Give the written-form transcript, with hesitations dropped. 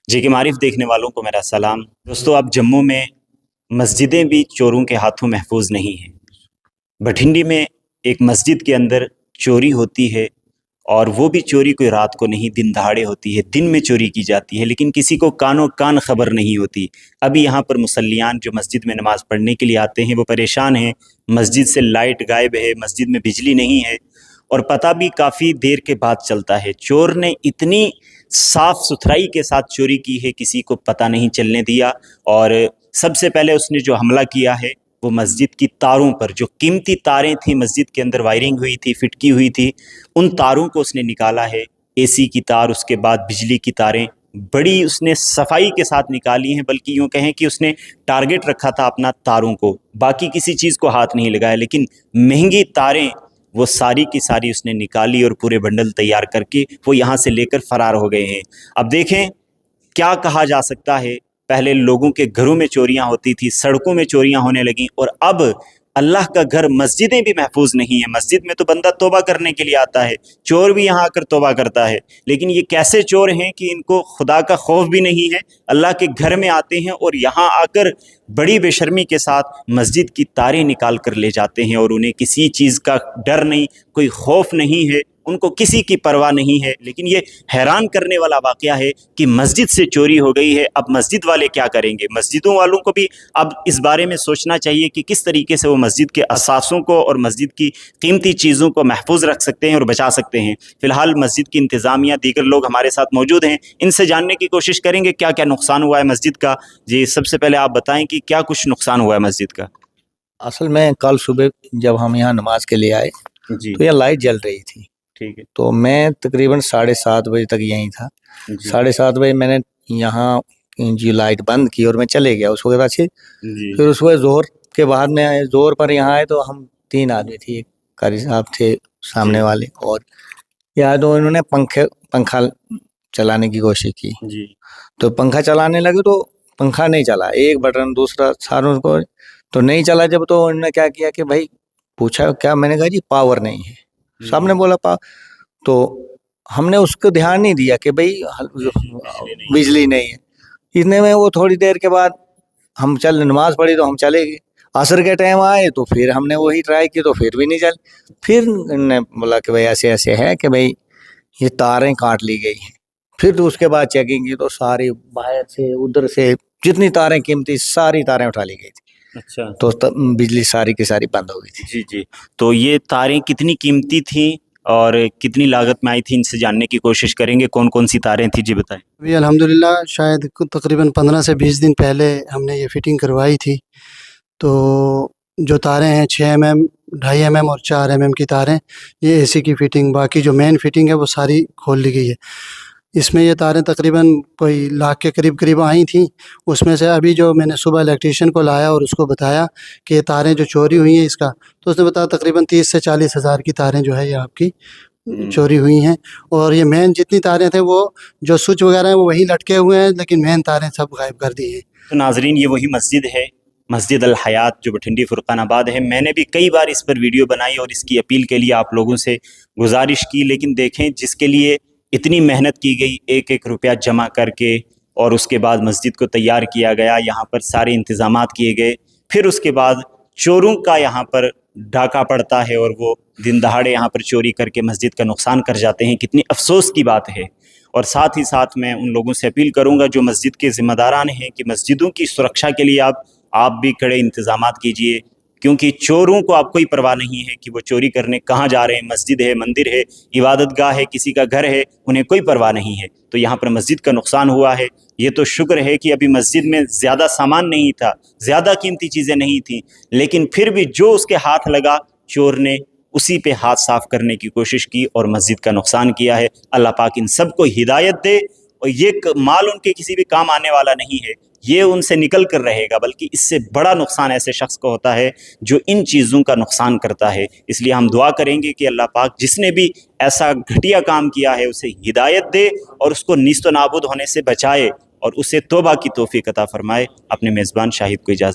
جے کے معارف دیکھنے والوں کو میرا سلام۔ دوستو، اب جموں میں مسجدیں بھی چوروں کے ہاتھوں محفوظ نہیں ہیں۔ بٹھنڈی میں ایک مسجد کے اندر چوری ہوتی ہے، اور وہ بھی چوری کوئی رات کو نہیں، دن دہاڑے ہوتی ہے، دن میں چوری کی جاتی ہے، لیکن کسی کو کانوں کان خبر نہیں ہوتی۔ ابھی یہاں پر مصلیان جو مسجد میں نماز پڑھنے کے لیے آتے ہیں وہ پریشان ہیں، مسجد سے لائٹ غائب ہے، مسجد میں بجلی نہیں ہے، اور پتہ بھی کافی دیر کے بعد چلتا ہے۔ چور نے اتنی صاف ستھرائی کے ساتھ چوری کی ہے، کسی کو پتہ نہیں چلنے دیا، اور سب سے پہلے اس نے جو حملہ کیا ہے وہ مسجد کی تاروں پر، جو قیمتی تاریں تھیں مسجد کے اندر وائرنگ ہوئی تھی، فٹ کی ہوئی تھی، ان تاروں کو اس نے نکالا ہے۔ اے سی کی تار، اس کے بعد بجلی کی تاریں بڑی اس نے صفائی کے ساتھ نکالی ہیں، بلکہ یوں کہیں کہ اس نے ٹارگٹ رکھا تھا اپنا تاروں کو، باقی کسی چیز کو ہاتھ نہیں لگایا، لیکن مہنگی تاریں وہ ساری کی ساری اس نے نکالی، اور پورے بنڈل تیار کر کے وہ یہاں سے لے کر فرار ہو گئے ہیں۔ اب دیکھیں کیا کہا جا سکتا ہے، پہلے لوگوں کے گھروں میں چوریاں ہوتی تھی، سڑکوں میں چوریاں ہونے لگیں، اور اب اللہ کا گھر مسجدیں بھی محفوظ نہیں ہیں۔ مسجد میں تو بندہ توبہ کرنے کے لیے آتا ہے، چور بھی یہاں آ کر توبہ کرتا ہے، لیکن یہ کیسے چور ہیں کہ ان کو خدا کا خوف بھی نہیں ہے، اللہ کے گھر میں آتے ہیں اور یہاں آ کر بڑی بے شرمی کے ساتھ مسجد کی تاریں نکال کر لے جاتے ہیں، اور انہیں کسی چیز کا ڈر نہیں، کوئی خوف نہیں ہے، ان کو کسی کی پرواہ نہیں ہے۔ لیکن یہ حیران کرنے والا واقعہ ہے کہ مسجد سے چوری ہو گئی ہے، اب مسجد والے کیا کریں گے؟ مسجدوں والوں کو بھی اب اس بارے میں سوچنا چاہیے کہ کس طریقے سے وہ مسجد کے اثاثوں کو اور مسجد کی قیمتی چیزوں کو محفوظ رکھ سکتے ہیں اور بچا سکتے ہیں۔ فی الحال مسجد کی انتظامیہ، دیگر لوگ ہمارے ساتھ موجود ہیں، ان سے جاننے کی کوشش کریں گے کیا کیا نقصان ہوا ہے مسجد کا۔ جی، سب سے پہلے آپ بتائیں کہ کیا کچھ نقصان ہوا ہے مسجد کا؟ اصل میں کل صبح جب ہم یہاں نماز کے لیے آئے جی تو یہ لائٹ جل رہی تھی، ٹھیک ہے تو میں تقریباً 7:30 بجے تک یہیں تھا۔ جی 7:30 بجے میں نے یہاں جی لائٹ بند کی اور میں چلے گیا اس وقت اچھی۔ جی پھر اس وقت زہر کے بعد میں آئے، زہر پر یہاں آئے تو ہم 3 آدمی تھے، ایک قاری صاحب تھے سامنے والے، اور یہاں تو انہوں نے پنکھا چلانے کی کوشش کی، جی تو پنکھا چلانے لگے تو پنکھا نہیں چلا، ایک بٹن دوسرا ساروں کو تو نہیں چلا۔ جب تو انہوں نے کیا کیا کہ بھائی پوچھا کیا، میں نے کہا جی پاور نہیں ہے، سب نے بولا تو ہم نے اس کو دھیان نہیں دیا کہ بھائی بجلی نہیں ہے۔ اتنے میں وہ تھوڑی دیر کے بعد ہم نماز پڑھی تو ہم چلے گئے، عصر کے ٹائم آئے تو پھر ہم نے وہی ٹرائی کی تو پھر بھی نہیں چل۔ پھر انہوں نے بولا کہ بھائی ایسے ایسے ہے کہ بھائی یہ تاریں کاٹ لی گئی ہیں۔ پھر تو اس کے بعد چیکنگ کی تو ساری باہر سے ادھر سے جتنی تاریں قیمتی ساری تاریں اٹھا لی گئی تھی، اچھا تو بجلی ساری کی ساری بند ہو گئی تھی۔ جی جی، تو یہ تاریں کتنی قیمتی تھیں اور کتنی لاگت میں آئی تھی، ان سے جاننے کی کوشش کریں گے کون کون سی تاریں تھیں، جی بتائیں۔ ابھی الحمدللہ شاید تقریباً 15 سے 20 دن پہلے ہم نے یہ فٹنگ کروائی تھی، تو جو تاریں ہیں 6 mm 2.5 mm اور 4 mm کی تاریں، یہ اے سی کی فٹنگ، باقی جو مین فٹنگ ہے وہ ساری کھول لی گئی ہے۔ اس میں یہ تاریں تقریباً کوئی لاکھ کے قریب آئی تھیں۔ اس میں سے ابھی جو میں نے صبح الیکٹریشین کو لایا اور اس کو بتایا کہ یہ تاریں جو چوری ہوئی ہیں اس کا، تو اس نے بتایا تقریباً 30 سے 40 ہزار کی تاریں جو ہے یہ آپ کی چوری ہوئی ہیں۔ اور یہ مین جتنی تاریں تھے وہ جو سوئچ وغیرہ ہیں وہ وہی لٹکے ہوئے ہیں، لیکن مین تاریں سب غائب کر دی ہیں۔ تو ناظرین، یہ وہی مسجد ہے، مسجد الحیات، جو بٹھنڈی فرقان آباد ہے۔ میں نے بھی کئی بار اس پر ویڈیو بنائی اور اس کی اپیل کے لیے آپ لوگوں سے گزارش کی، لیکن دیکھیں جس کے لیے اتنی محنت کی گئی، ایک ایک روپیہ جمع کر کے، اور اس کے بعد مسجد کو تیار کیا گیا، یہاں پر سارے انتظامات کیے گئے، پھر اس کے بعد چوروں کا یہاں پر ڈاکہ پڑتا ہے اور وہ دن دہاڑے یہاں پر چوری کر کے مسجد کا نقصان کر جاتے ہیں۔ کتنی افسوس کی بات ہے۔ اور ساتھ ہی ساتھ میں ان لوگوں سے اپیل کروں گا جو مسجد کے ذمہ داران ہیں کہ مسجدوں کی سرکشا کے لیے آپ بھی کڑے انتظامات کیجئے، کیونکہ چوروں کو آپ کوئی پرواہ نہیں ہے کہ وہ چوری کرنے کہاں جا رہے ہیں۔ مسجد ہے، مندر ہے، عبادت گاہ ہے، کسی کا گھر ہے، انہیں کوئی پرواہ نہیں ہے۔ تو یہاں پر مسجد کا نقصان ہوا ہے، یہ تو شکر ہے کہ ابھی مسجد میں زیادہ سامان نہیں تھا، زیادہ قیمتی چیزیں نہیں تھیں، لیکن پھر بھی جو اس کے ہاتھ لگا چور نے اسی پہ ہاتھ صاف کرنے کی کوشش کی اور مسجد کا نقصان کیا ہے۔ اللہ پاک ان سب کو ہدایت دے، اور یہ مال ان کے کسی بھی کام آنے والا نہیں ہے، یہ ان سے نکل کر رہے گا، بلکہ اس سے بڑا نقصان ایسے شخص کو ہوتا ہے جو ان چیزوں کا نقصان کرتا ہے۔ اس لیے ہم دعا کریں گے کہ اللہ پاک جس نے بھی ایسا گھٹیا کام کیا ہے اسے ہدایت دے اور اس کو نیست و نابود ہونے سے بچائے اور اسے توبہ کی توفیق عطا فرمائے۔ اپنے میزبان شاہد کو اجازت